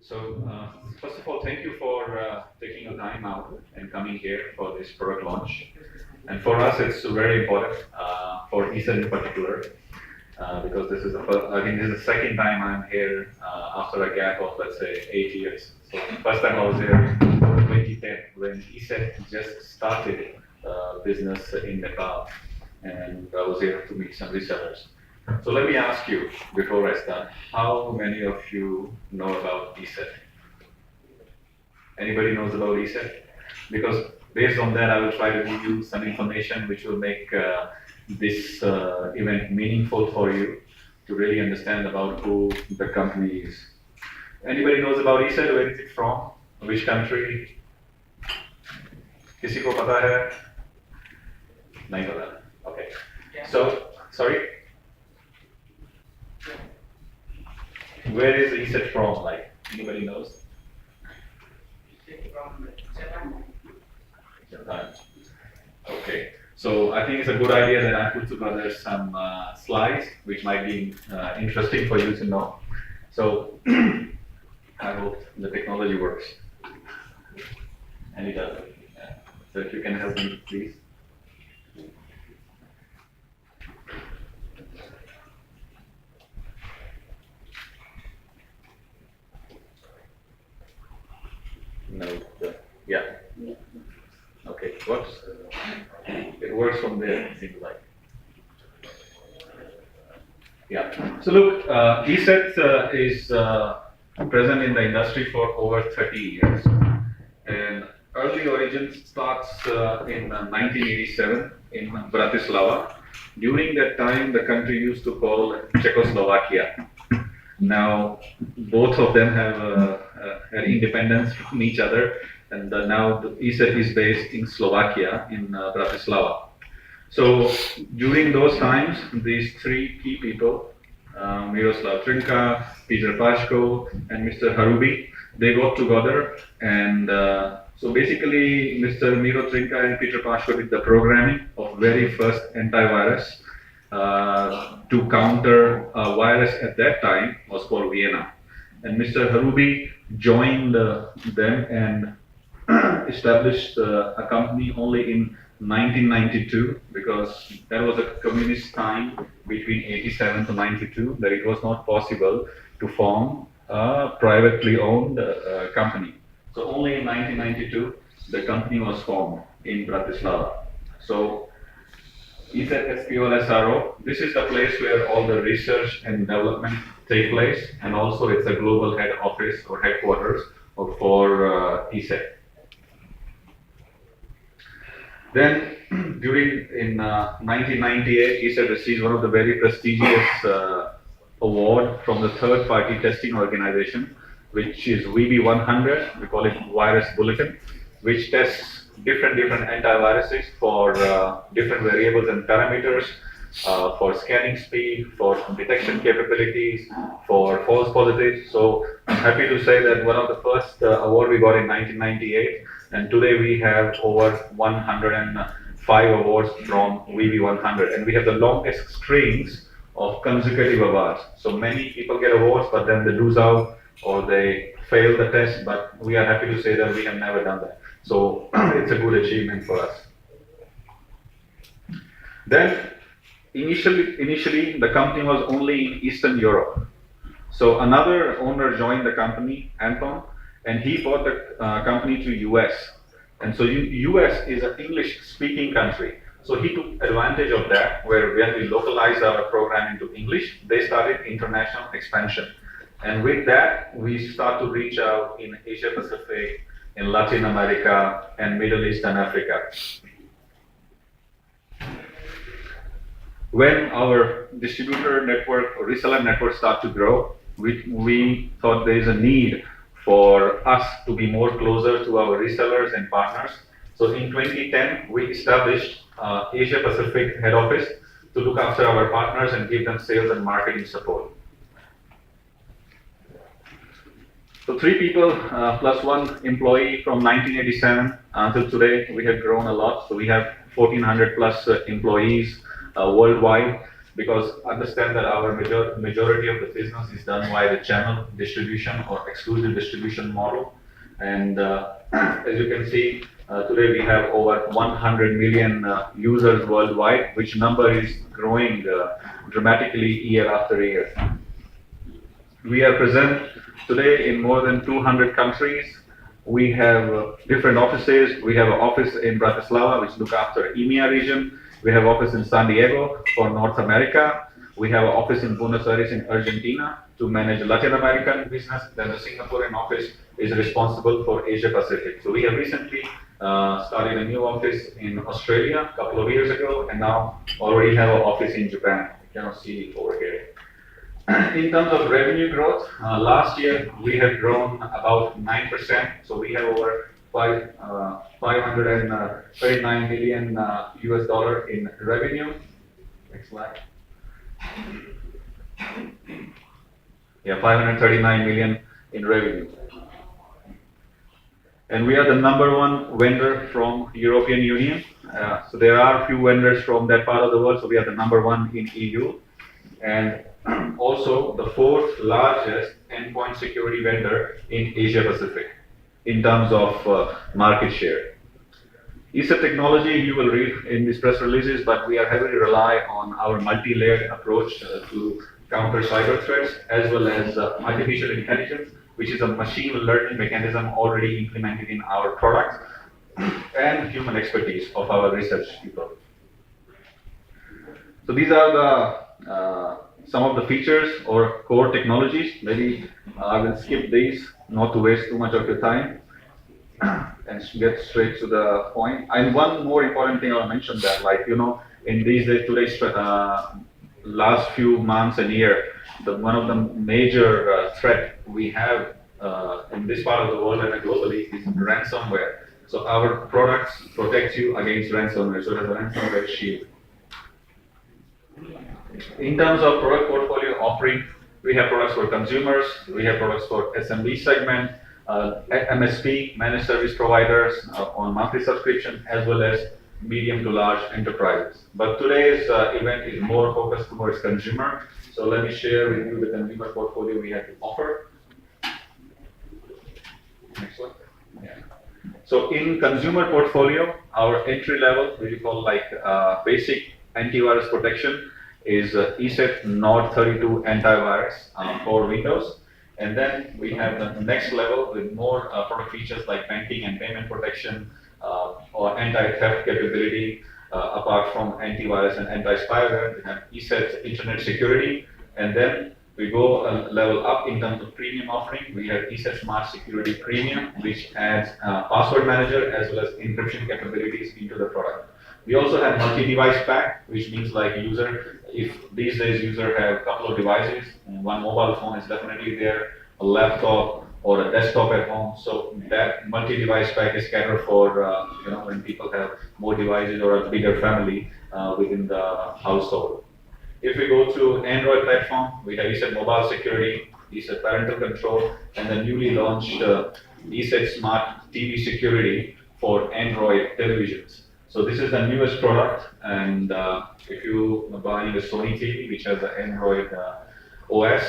First of all, thank you for taking the time out and coming here for this product launch. And for us, it's very important for Eset in particular, because this is the second time I'm here after a gap of, let's say, 8 years. So first time I was here in 2010 when Eset just started business in Nepal, and I was here to meet some resellers. So let me ask you, before I start, how many of you know about Eset? Anybody knows about Eset? Because based on that, I will try to give you some information which will make this event meaningful for you to really understand about who the company is. Anybody knows about Eset? Where is it from? Which country? किसी को पता है? नहीं पता. Okay. So, sorry. Where is Eset from? Like, anybody knows? Japan. Okay. So I think it's a good idea that I put together some slides which might be interesting for you to know. So I hope the technology works. And it does. Yeah. So if you can help me, please. No, yeah. Okay, works. It works from there, it seems like. Yeah. So look, Eset is present in the industry for over 30 years, and early origins starts in 1987 in Bratislava. During that time, the country used to call Czechoslovakia. Now, both of them have had independence from each other, and now the Eset is based in Slovakia, in Bratislava. So, during those times, these three key people, Miroslav Trinka, Peter Pashko, and Mr. Harubi, they got together, and so basically, Mr. Miro Trinka and Peter Pashko did the programming of very first antivirus to counter a virus at that time was called Vienna. And Mr. Harubi joined them and established a company only in 1992, because that was a communist time between 87 to 92 that it was not possible to form a privately owned company. So only in 1992 the company was formed in Bratislava. So Eset SPO, this is the place where all the research and development take place, and also it's a global head office or headquarters for Eset. Then in 1998, Eset received one of the very prestigious award from the third-party testing organization, which is VB100. We call it Virus Bulletin, which tests different antiviruses for different variables and parameters, for scanning speed, for detection capabilities, for false positives. So I'm happy to say that one of the first award we got in 1998, and today we have over 105 awards from VB100, and we have the longest strings of consecutive awards. So many people get awards, but then they lose out or they fail the test, but we are happy to say that we have never done that. So it's a good achievement for us. Then initially the company was only in Eastern Europe. So another owner joined the company, Anton, and he bought the company to US. And so US is an English-speaking country. So he took advantage of that, where when we localized our program into English, they started international expansion. And with that, we start to reach out in Asia Pacific, in Latin America, and Middle East and Africa. When our distributor network or reseller network start to grow, we thought there is a need for us to be more closer to our resellers and partners. So in 2010, we established Asia Pacific head office to look after our partners and give them sales and marketing support. So 3 people plus 1 employee from 1987 until today. We have grown a lot. So we have 1,400 plus employees worldwide. because understand that our majority of the business is done by the channel distribution or exclusive distribution model. And as you can see, today we have over 100 million users worldwide, which number is growing dramatically year after year. We are present today in more than 200 countries. We have different offices. We have an office in Bratislava, which look after EMEA region. We have office in San Diego for North America. We have an office in Buenos Aires in Argentina to manage Latin American business. Then the Singaporean office is responsible for Asia Pacific. So we have recently started a new office in Australia a couple of years ago, and now already have an office in Japan. You cannot see it over here. In terms of revenue growth, last year we have grown about 9%. So we have over 539 million US dollar in revenue. Next slide. Yeah, 539 million in revenue. And we are the #1 vendor from European Union. So there are a few vendors from that part of the world. So we are the #1 in EU. And also the 4th largest endpoint security vendor in Asia Pacific in terms of market share. Eset technology, you will read in these press releases, but we are heavily rely on our multi-layered approach to counter cyber threats, as well as artificial intelligence, which is a machine learning mechanism already implemented in our products, and human expertise of our research people. So these are the some of the features or core technologies. Maybe I will skip these, not to waste too much of your time, and get straight to the point. And one more important thing I'll mention that, like, you know, in these days, today's last few months and year, one of the major threat we have in this part of the world and globally is ransomware. So our products protect you against ransomware. So there's a ransomware shield. In terms of product portfolio offering, we have products for consumers, we have products for SMB segment, MSP, managed service providers on monthly subscription, as well as medium to large enterprises. But today's event is more focused towards consumer. So let me share with you the consumer portfolio we have to offer. Next one. Yeah. So in consumer portfolio, our entry level, which we call like basic antivirus protection, is Eset Nord 32 antivirus for Windows. And then we have the next level with more product features like banking and payment protection or anti-theft capability. Apart from antivirus and anti-spyware, we have Eset Internet Security. And then we go a level up in terms of premium offering. We have Eset Smart Security Premium, which adds password manager as well as encryption capabilities into the product. We also have multi-device pack, which means like user, if these days user have a couple of devices, and one mobile phone is definitely there, a laptop or a desktop at home. So that multi-device pack is catered for you know, when people have more devices or a bigger family within the household. If we go to Android platform, we have Eset Mobile Security, Eset Parental Control, and the newly launched Eset Smart TV Security for Android televisions. So this is the newest product, and if you are buying a Sony TV, which has the Android OS,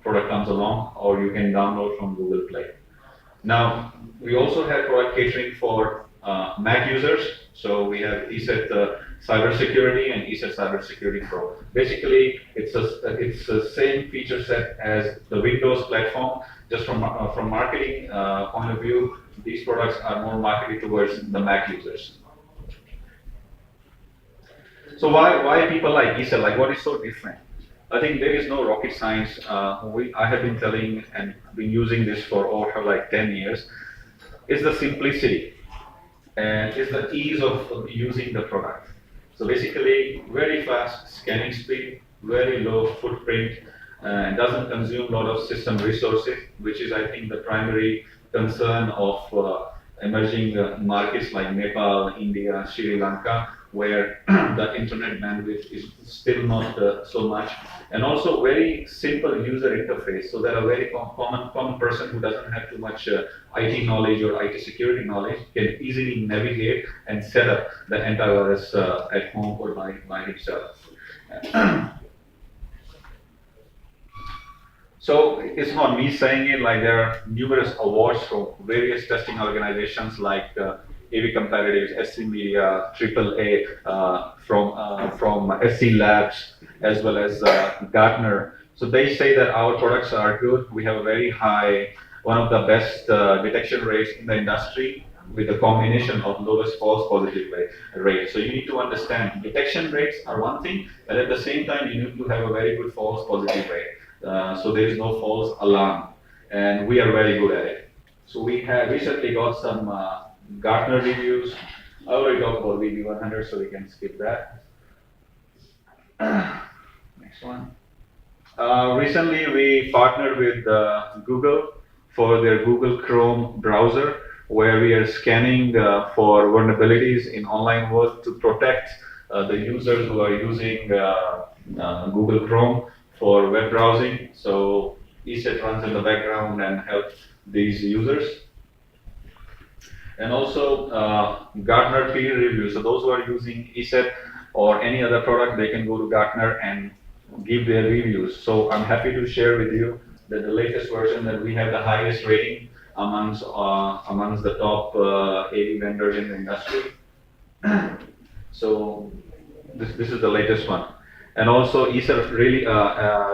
product comes along, or you can download from Google Play. Now, we also have product catering for Mac users. So we have Eset Cybersecurity and Eset Cybersecurity Pro. Basically, it's the same feature set as the Windows platform. Just from marketing point of view, these products are more marketed towards the Mac users. So why people like Eset? Like, what is so different? I think there is no rocket science. I have been telling and been using this for over like 10 years. It's the simplicity and it's the ease of using the product. So basically, very fast scanning speed, very low footprint, and doesn't consume a lot of system resources, which is, I think, the primary concern of emerging markets like Nepal, India, Sri Lanka, where the internet bandwidth is still not so much, and also very simple user interface, so that a very common person who doesn't have too much IT knowledge or IT security knowledge can easily navigate and set up the antivirus at home or by himself. So it's not me saying it, like there are numerous awards from various testing organizations like AV Comparatives, SC Media, AAA, from SC Labs, as well as Gartner. So they say that our products are good. We have a very high, one of the best detection rates in the industry, with a combination of lowest false positive rate. So you need to understand detection rates are one thing, but at the same time you need to have a very good false positive rate. So there is no false alarm, and we are very good at it. So we have recently got some Gartner reviews. I already talked about VB100, so we can skip that. Next one. Recently we partnered with Google for their Google Chrome browser, where we are scanning for vulnerabilities in online world to protect the users who are using Google Chrome for web browsing. So Eset runs in the background and helps these users. And also Gartner peer review. So those who are using Eset or any other product, they can go to Gartner and give their reviews. So I'm happy to share with you that the latest version, that we have the highest rating amongst the top AV vendors in the industry. So this is the latest one. And also Eset really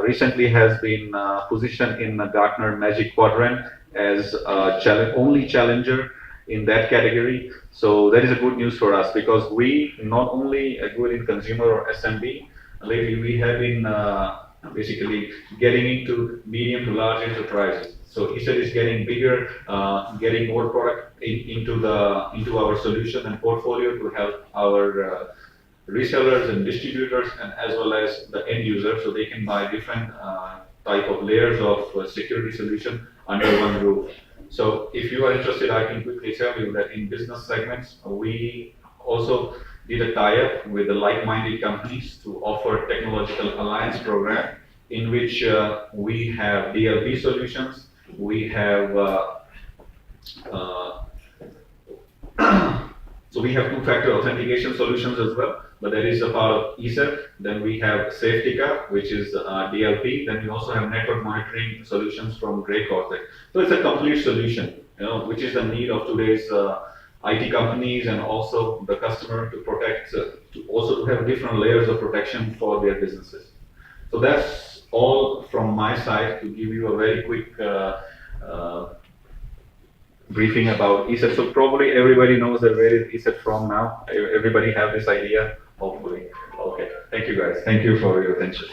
recently has been positioned in the Gartner Magic Quadrant as only challenger in that category. So that is a good news for us, because we not only are good in consumer or SMB, lately we have been basically getting into medium to large enterprises. So Eset is getting bigger, getting more product into our solution and portfolio to help our resellers and distributors, and as well as the end user, so they can buy different type of layers of security solution under one roof. So if you are interested, I can quickly tell you that in business segments, we also did a tie-up with the like-minded companies to offer technological alliance program, in which we have DLP solutions, we have so we have two-factor authentication solutions as well, but that is a part of Eset. Then we have Safetica, which is DLP. Then we also have network monitoring solutions from Grey Cortex. So it's a complete solution, which is the need of today's IT companies, and also the customer to protect, to have different layers of protection for their businesses. So that's all from my side to give you a very quick briefing about Eset. So probably everybody knows that where is Eset from now. Everybody have this idea, hopefully. Okay, thank you guys. Thank you for your attention.